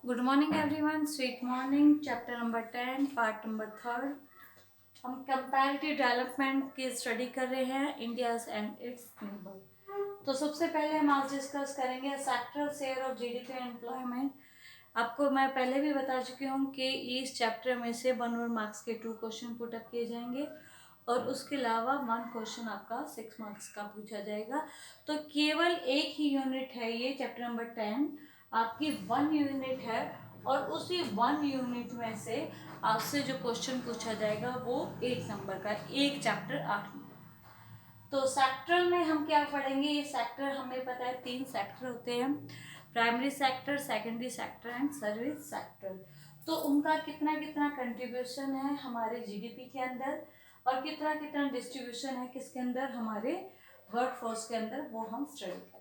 Good morning everyone, sweet morning. Chapter number 10, part number 3। हम comparative development की study कर रहे हैं, इंडियाज एंड इट्स नेबर। तो सबसे पहले हम आज डिस्कस करेंगे sectoral share of GDP and employment. आपको मैं पहले भी बता चुकी हूँ कि इस चैप्टर में से 1 मार्क्स के 2 क्वेश्चन पुट अप किए जाएंगे और उसके अलावा 1 क्वेश्चन आपका 6 मार्क्स का पूछा जाएगा। तो केवल एक ही यूनिट है ये चैप्टर नंबर 10, आपकी 1 यूनिट है और उसी 1 यूनिट में से आपसे जो क्वेश्चन पूछा जाएगा वो 1 नंबर का, एक चैप्टर 8 नंबर। तो सेक्टर में हम क्या पढ़ेंगे, ये सेक्टर हमें पता है 3 सेक्टर होते हैं, primary sector, secondary sector and service sector. तो उनका कितना कितना कंट्रीब्यूशन है हमारे जीडीपी के अंदर और कितना कितना डिस्ट्रीब्यूशन है किसके अंदर, हमारे वर्कफोर्स के अंदर, वो हम स्टडी करेंगे।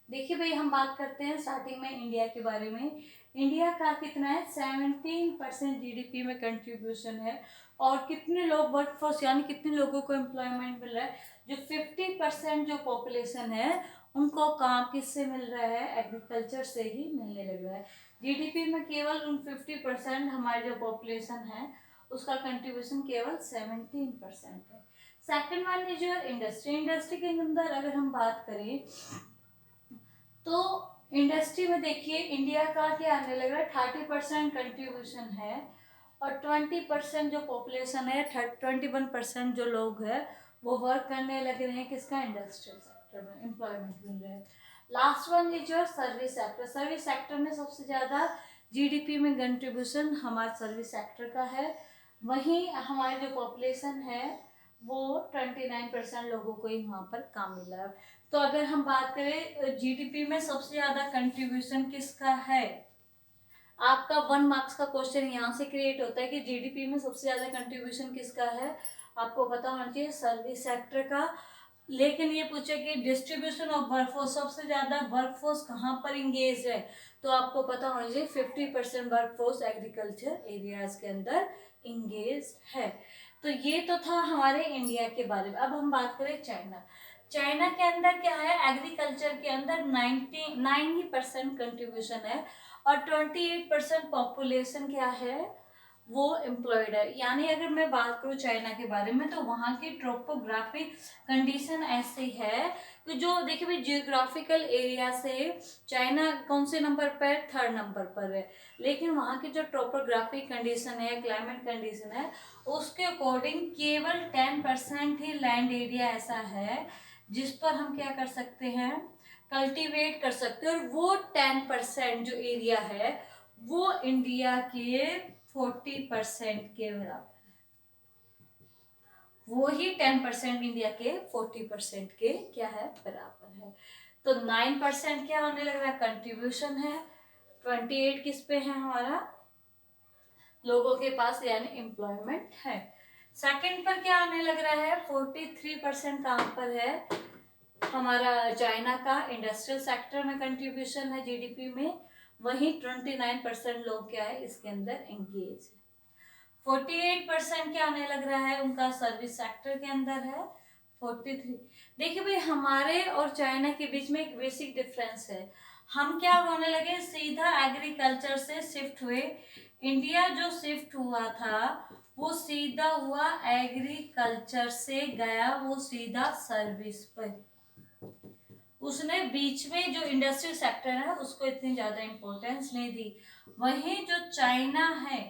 देखिए भाई, हम बात करते हैं स्टार्टिंग में इंडिया के बारे में। इंडिया का कितना है, 17% जीडीपी में कंट्रीब्यूशन है। और कितने लोग वर्कफोर्स यानी कितने लोगों को एम्प्लॉयमेंट मिल रहा है, जो 50% जो पॉपुलेशन है उनको काम किससे मिल रहा है, एग्रीकल्चर से ही मिलने लग रहा है। जीडीपी में केवल उन 50% हमारी जो पॉपुलेशन है उसका कंट्रीब्यूशन केवल 17% है। Second one is your industry. Industry के अंदर अगर हम बात करें तो इंडस्ट्री में देखिए इंडिया का क्या आने लग रहा है, 30% कंट्रीब्यूशन है और 20% जो पॉपुलेशन है, 21% जो लोग है वो वर्क करने लग रहे हैं किसका, इंडस्ट्रियल सेक्टर में, एम्प्लॉयमेंट मिल रहा है। Last one is your service sector. Service sector में सबसे ज़्यादा जीडीपी में कंट्रीब्यूशन हमारे सर्विस सेक्टर का है। वहीं हमारी जो पॉपुलेशन है वो 29% लोगों को ही वहाँ पर काम मिला है। तो अगर हम बात करें जीडीपी में सबसे ज्यादा कंट्रीब्यूशन किसका है, आपका 1 मार्क्स का क्वेश्चन यहाँ से क्रिएट होता है कि जीडीपी में सबसे ज्यादा कंट्रीब्यूशन किसका है, आपको पता होना चाहिए सर्विस सेक्टर का। लेकिन ये पूछे कि डिस्ट्रीब्यूशन ऑफ वर्कफोर्स, सबसे ज्यादा वर्कफोर्स कहाँ पर इंगेज है, तो आपको पता होना चाहिए 50% वर्कफोर्स एग्रीकल्चर एरियाज के अंदर इंगेज है। तो ये तो था हमारे इंडिया के बारे में। अब हम बात करें चाइना। चाइना के अंदर क्या है, एग्रीकल्चर के अंदर 99% कंट्रीब्यूशन है और 28% पॉपुलेशन क्या है, वो एम्प्लॉयड है। यानी अगर मैं बात करूँ चाइना के बारे में तो वहाँ की ट्रोपोग्राफिक कंडीशन ऐसी है कि जो देखिए भाई, जियोग्राफिकल एरिया से चाइना कौन से नंबर पर, 3rd नंबर पर है। लेकिन वहाँ की जो ट्रोपोग्राफिक कंडीशन है, क्लाइमेट कंडीशन है, उसके अकॉर्डिंग केवल 10% ही लैंड एरिया ऐसा है जिस पर हम क्या कर सकते हैं, कल्टीवेट कर सकते हैं। और वो 10% जो एरिया है वो इंडिया के 40% के बराबर है। वो ही 10% इंडिया के 40% के क्या है, बराबर है। तो 9% क्या होने लग रहा है, कंट्रीब्यूशन है। 28 किस पे है, हमारा लोगों के पास यानी एम्प्लॉयमेंट है। सेकंड पर क्या आने लग रहा है, 43% कहाँ पर है, हमारा चाइना का इंडस्ट्रियल सेक्टर में कंट्रीब्यूशन है जीडीपी में। वहीं 29% लोग क्या है इसके अंदर एंगेज है। 48% क्या आने लग रहा है उनका सर्विस सेक्टर के अंदर है। 43, देखिए भाई हमारे और चाइना के बीच में एक बेसिक डिफरेंस है। हम क्या होने लगे, सीधा एग्रीकल्चर से शिफ्ट हुए। इंडिया जो शिफ्ट हुआ था वो सीधा हुआ एग्रीकल्चर से गया वो सीधा सर्विस पर। उसने बीच में जो इंडस्ट्रियल सेक्टर है उसको इतनी ज्यादा इंपॉर्टेंस नहीं दी। वहीं जो चाइना है,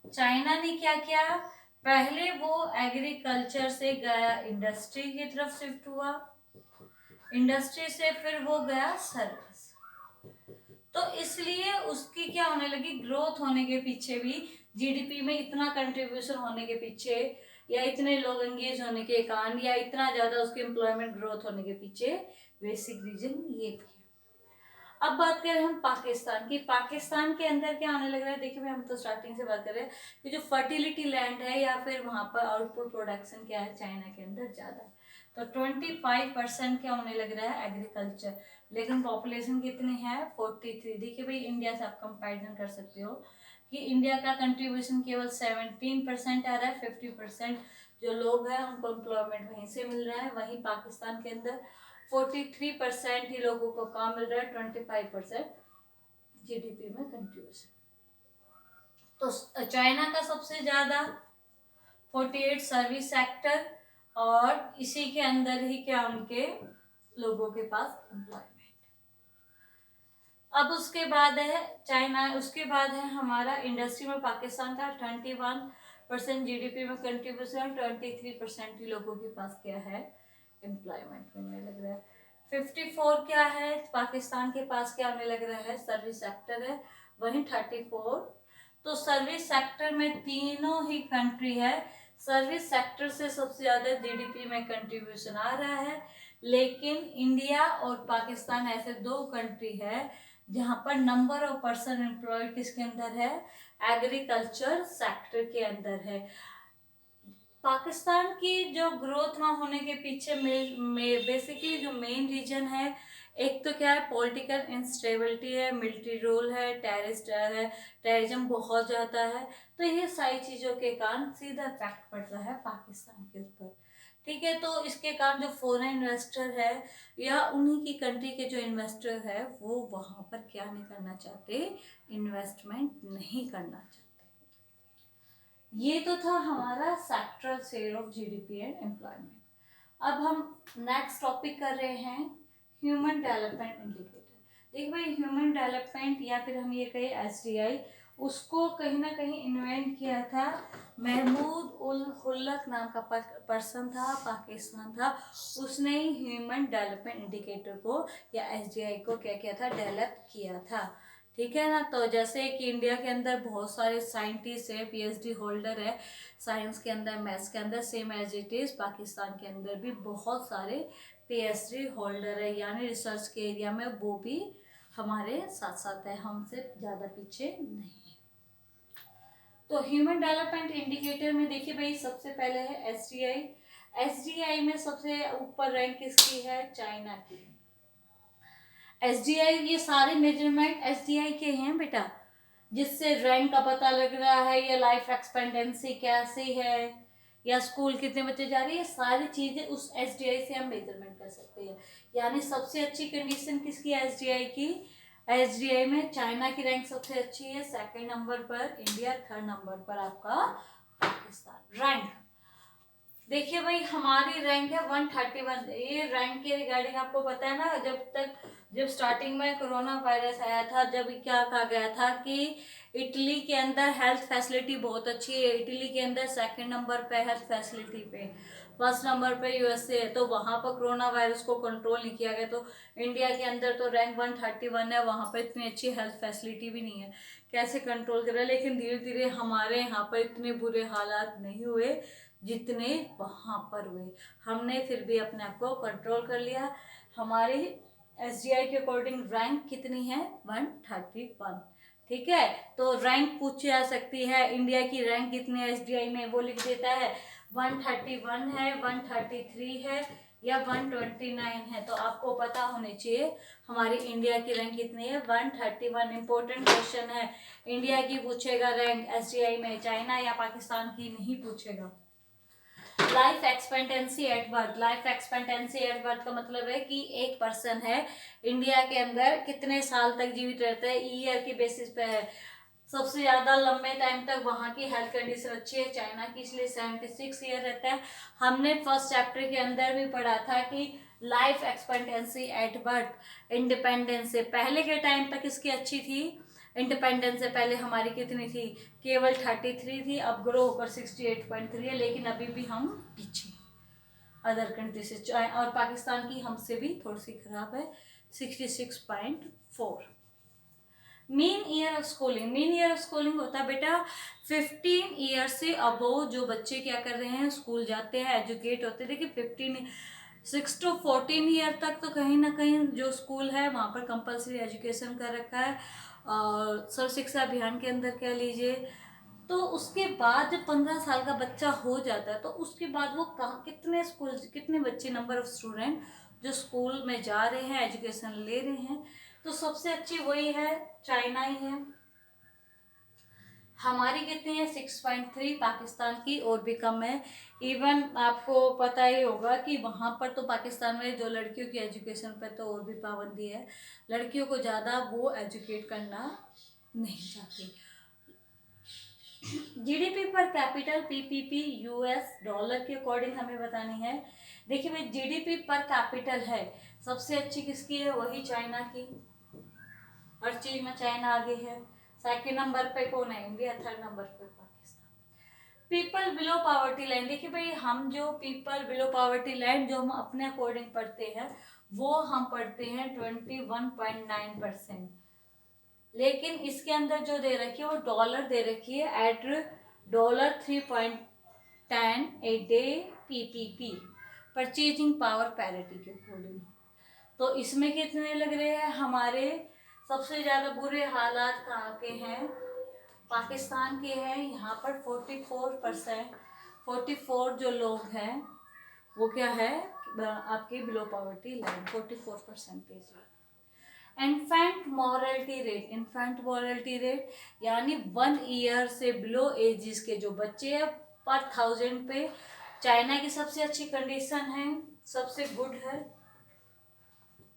चाइना ने क्या किया, पहले वो एग्रीकल्चर से गया इंडस्ट्री की तरफ शिफ्ट हुआ, इंडस्ट्री से फिर वो गया सर्विस। तो इसलिए उसकी क्या होने लगी, ग्रोथ होने के पीछे भी, जीडीपी में इतना कंट्रीब्यूशन होने के पीछे या इतने लोग एंगेज होने के कारण या इतना ज्यादा उसके एम्प्लॉयमेंट ग्रोथ होने के पीछे बेसिक रीजन ये भी है। अब बात करें हम पाकिस्तान की। पाकिस्तान के अंदर क्या आने लग रहा है, देखिए हम तो स्टार्टिंग से बात कर रहे हैं कि जो फर्टिलिटी लैंड है या फिर वहाँ पर आउटपुट प्रोडक्शन क्या है चाइना के अंदर ज़्यादा है। तो 25% क्या होने लग रहा है, एग्रीकल्चर। लेकिन पॉपुलेशन कितनी है, 43। देखिए भाई इंडिया से आप कंपेरिजन कर सकते हो कि इंडिया का कंट्रीब्यूशन केवल 17% आ रहा है। 50% जो लोग हैं उनको एम्प्लॉयमेंट वहीं से मिल रहा है। वहीं पाकिस्तान के अंदर 43% ही लोगों को काम मिल रहा है, 25% जीडीपी में कंट्रीब्यूशन। तो चाइना का सबसे ज्यादा 48 सर्विस सेक्टर, और इसी के अंदर ही क्या उनके लोगों के पास एम्प्लॉयमेंट। अब उसके बाद है चाइना, उसके बाद है हमारा इंडस्ट्री में पाकिस्तान का 21% जीडीपी में कंट्रीब्यूशन, 23% ही लोगों के पास क्या है एम्प्लॉयमेंट मिलने लग रहा है। 54 क्या है पाकिस्तान के पास क्या होने लग रहा है, सर्विस सेक्टर है, वहीं 34। तो सर्विस सेक्टर में तीनों ही कंट्री है, सर्विस सेक्टर से सबसे ज्यादा जीडीपी में कंट्रीब्यूशन आ रहा है। लेकिन इंडिया और पाकिस्तान ऐसे दो कंट्री है जहां पर नंबर ऑफ पर्सन एम्प्लॉयड किसके अंदर है, एग्रीकल्चर सेक्टर के अंदर है। पाकिस्तान की जो ग्रोथ ना होने के पीछे बेसिकली जो मेन रीजन है, एक तो क्या है पॉलिटिकल इंस्टेबिलिटी है, मिलिट्री रूल है, टेररिज्म बहुत ज़्यादा है। तो ये सारी चीज़ों के कारण सीधा इफेक्ट पड़ रहा है पाकिस्तान के ऊपर। ठीक है, तो इसके कारण जो फॉरेन इन्वेस्टर है या उन्हीं की कंट्री के जो इन्वेस्टर है वो वहाँ पर क्या नहीं करना चाहते, इन्वेस्टमेंट नहीं करना चाहते। ये तो था हमारा sectoral share of GDP and employment. अब हम नेक्स्ट टॉपिक कर रहे हैं ह्यूमन डेवलपमेंट इंडिकेटर। देखिए भाई, ह्यूमन डेवलपमेंट या फिर हम ये कहें एसडीआई, उसको कहीं ना कहीं इन्वेंट किया था महमूद उल हुल्लक नाम का पर्सन था, पाकिस्तान था। उसने ही ह्यूमन डेवलपमेंट इंडिकेटर को या एसडीआई को क्या किया था, डेवलप किया था। ठीक है ना। तो जैसे कि इंडिया के अंदर बहुत सारे साइंटिस्ट है, पीएचडी होल्डर है साइंस के अंदर, मैथ्स के अंदर, same as it is Pakistan के अंदर भी बहुत सारे पीएचडी होल्डर है, यानी रिसर्च के एरिया में वो भी हमारे साथ साथ है, हमसे ज़्यादा पीछे नहीं है। तो ह्यूमन डेवलपमेंट इंडिकेटर में देखिए भाई, सबसे पहले है एसडीआई। एसडीआई में सबसे ऊपर रैंक किसकी है, चाइना की। एसडीआई, ये सारे मेजरमेंट एसडीआई के हैं बेटा, जिससे रैंक का पता लग रहा है, या लाइफ एक्सपेक्टेंसी कैसी है, या स्कूल कितने बच्चे जा रहे हैं, ये सारी चीजें उस एसडीआई से हम मेजरमेंट कर सकते हैं। यानी सबसे अच्छी कंडीशन किसकी है, एसडीआई की। एसडीआई में चाइना की रैंक सबसे अच्छी है, सेकंड नंबर पर इंडिया, थर्ड नंबर पर आपका पाकिस्तान। रैंक देखिए भाई, हमारी रैंक है 131। ये रैंक के रिगार्डिंग आपको पता है ना, जब स्टार्टिंग में कोरोना वायरस आया था, जब क्या कहा गया था कि इटली के अंदर हेल्थ फैसिलिटी बहुत अच्छी है, इटली के अंदर सेकंड नंबर पे हेल्थ फैसिलिटी पे, फर्स्ट नंबर पे यूएसए है। तो वहाँ पर कोरोना वायरस को कंट्रोल नहीं किया गया। तो इंडिया के अंदर तो रैंक 131 है, वहाँ पर इतनी अच्छी हेल्थ फैसिलिटी भी नहीं है, कैसे कंट्रोल करें। लेकिन धीरे धीरे हमारे यहाँ पर इतने बुरे हालात नहीं हुए जितने वहाँ पर हुए, हमने फिर भी अपने आप को कंट्रोल कर लिया। हमारी एसडीआई के अकॉर्डिंग रैंक कितनी है, 131। ठीक है, तो रैंक पूछी जा सकती है, इंडिया की रैंक कितनी है एसडीआई में, वो लिख देता है 131 है, 133 है, या 129 है। तो आपको पता होने चाहिए हमारी इंडिया की रैंक कितनी है, 131। इंपॉर्टेंट क्वेश्चन है, इंडिया की पूछेगा रैंक एसडीआई में, चाइना या पाकिस्तान की नहीं पूछेगा। Life expectancy at birth, life expectancy at birth का मतलब है कि एक पर्सन है इंडिया के अंदर कितने साल तक जीवित रहता है, ईयर की बेसिस पे है। सबसे ज्यादा लंबे टाइम तक वहाँ की हेल्थ कंडीशन अच्छी है चाइना की, इसलिए 76 ईयर रहता है। हमने फर्स्ट चैप्टर के अंदर भी पढ़ा था कि life expectancy at birth independence से पहले के टाइम तक इसकी अच्छी थी, इंडिपेंडेंस से पहले हमारी कितनी थी, केवल 33 थी, अब ग्रो होकर 68.3 है। लेकिन अभी भी हम पीछे अदर कंट्री से, और पाकिस्तान की हमसे भी थोड़ी सी खराब है, 66.4। Main year of schooling, main year of schooling होता है बेटा 15 ईयर से अबोव जो बच्चे क्या कर रहे हैं, स्कूल जाते हैं, एजुकेट होते हैं। देखिए 6 to 14 ईयर तक तो कहीं ना कहीं जो स्कूल है वहाँ पर कंपलसरी एजुकेशन कर रखा है, और सर्व शिक्षा अभियान के अंदर कह लीजिए। तो उसके बाद जब 15 साल का बच्चा हो जाता है, तो उसके बाद वो कहाँ, कितने स्कूल, कितने बच्चे, नंबर ऑफ स्टूडेंट जो स्कूल में जा रहे हैं, एजुकेशन ले रहे हैं, तो सबसे अच्छी वही है, चाइना ही है। हमारी कितनी है 6.3, पाकिस्तान की और भी कम है। इवन आपको पता ही होगा कि वहाँ पर तो पाकिस्तान में जो लड़कियों की एजुकेशन पे तो और भी पाबंदी है, लड़कियों को ज़्यादा वो एजुकेट करना नहीं चाहती। जीडीपी पर कैपिटल पीपीपी यूएस डॉलर के अकॉर्डिंग हमें बतानी है। देखिए भाई, जीडीपी पर कैपिटल है, सबसे अच्छी किसकी है, वही चाइना की, हर चीज में चाइना आगे है। सेकंड नंबर पे कौन है, इंडिया। थर्ड नंबर पे Pakistan. People below poverty line, देखिए भाई हम जो पीपल बिलो पावर्टी लाइन जो हम अपने अकॉर्डिंग पढ़ते हैं वो हम पढ़ते हैं 21.9%, लेकिन इसके अंदर जो दे रखी है वो डॉलर दे रखी है at $3.10 a day PPP, purchasing power parity के अकॉर्डिंग। तो इसमें कितने लग रहे हैं हमारे, सबसे ज़्यादा बुरे हालात कहाँ के हैं, पाकिस्तान के हैं। यहाँ पर 44%, 44 जो लोग हैं वो क्या है आपके below poverty line, 44%। Infant mortality rate, infant mortality rate यानी 1 ईयर से बिलो एजिस के जो बच्चे हैं पर 1000 पे, चाइना की सबसे अच्छी कंडीशन है, सबसे गुड है।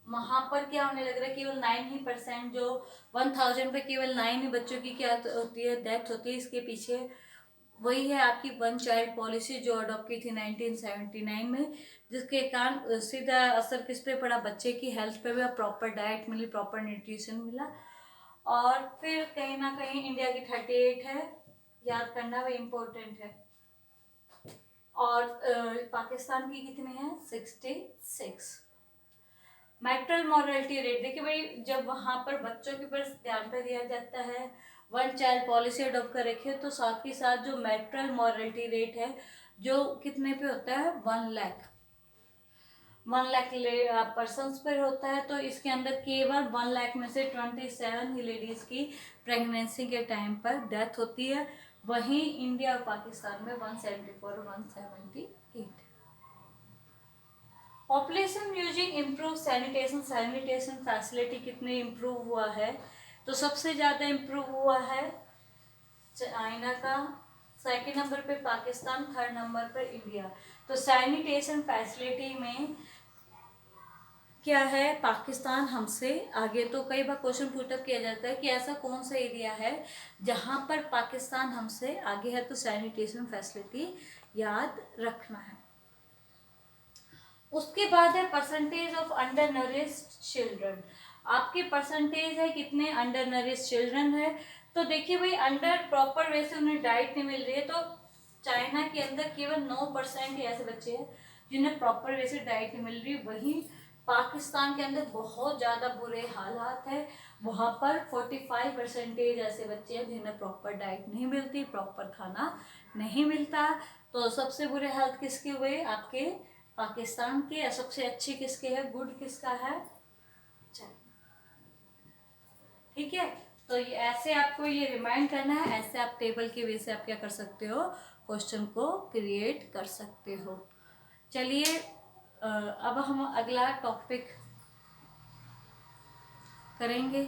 वहाँ पर क्या होने लग रहा है, केवल 9% जो 1000 पे केवल 9 ही बच्चों की क्या होती है, डेथ होती है। इसके पीछे वही है आपकी वन चाइल्ड पॉलिसी जो अडॉप्ट की थी 1979 में, जिसके कारण सीधा असर किस पे पड़ा, बच्चे की हेल्थ पे भी, प्रॉपर डाइट मिली, प्रॉपर न्यूट्रिशन मिला। और फिर कहीं ना कहीं इंडिया की 38 है, याद करना वही इम्पोर्टेंट है। और पाकिस्तान की कितनी है 66। मैट्रल मॉर्टलिटी रेट, देखिए भाई जब वहाँ पर बच्चों के ऊपर ध्यान पे दिया जाता है, वन चाइल्ड पॉलिसी अडॉप्ट कर रखी है, तो साथ ही साथ जो मैट्रल मॉर्टलिटी रेट है जो कितने पे होता है 1 लाख पर्सन पर होता है। तो इसके अंदर केवल 1 लाख में से 27 ही लेडीज की प्रेगनेंसी के टाइम पर डेथ होती है। वहीं इंडिया और पाकिस्तान में 174 और 178। Population using improve sanitation, sanitation facility कितने इम्प्रूव हुआ है, तो सबसे ज़्यादा इम्प्रूव हुआ है चाइना का, सेकंड नंबर पे पाकिस्तान, थर्ड नंबर पर इंडिया। तो सैनिटेशन फैसिलिटी में क्या है, पाकिस्तान हमसे आगे। तो कई बार क्वेश्चन पुटअप किया जाता है कि ऐसा कौन सा एरिया है जहाँ पर पाकिस्तान हमसे आगे है, तो सैनिटेशन फैसिलिटी याद रखना है। उसके बाद है percentage of under nourished children, आपकी परसेंटेज है कितने अंडर नरिश्ड चिल्ड्रन है। तो देखिए भाई अंडर प्रॉपर वे से उन्हें डाइट नहीं मिल रही है, तो चाइना के अंदर केवल 9% ही ऐसे बच्चे हैं जिन्हें प्रॉपर वे से डाइट नहीं मिल रही। वहीं पाकिस्तान के अंदर बहुत ज़्यादा बुरे हालात है, वहाँ पर 45% ऐसे बच्चे हैं जिन्हें प्रॉपर डाइट नहीं मिलती, प्रॉपर खाना नहीं मिलता। तो सबसे बुरे हालत किसके हुए, आपके पाकिस्तान के। सबसे अच्छी किसके है, गुड किसका है, चाइना। ठीक है, तो ये ऐसे आपको ये रिमाइंड करना है, ऐसे आप टेबल के वे से आप क्या कर सकते हो, क्वेश्चन को क्रिएट कर सकते हो। चलिए अब हम अगला टॉपिक करेंगे।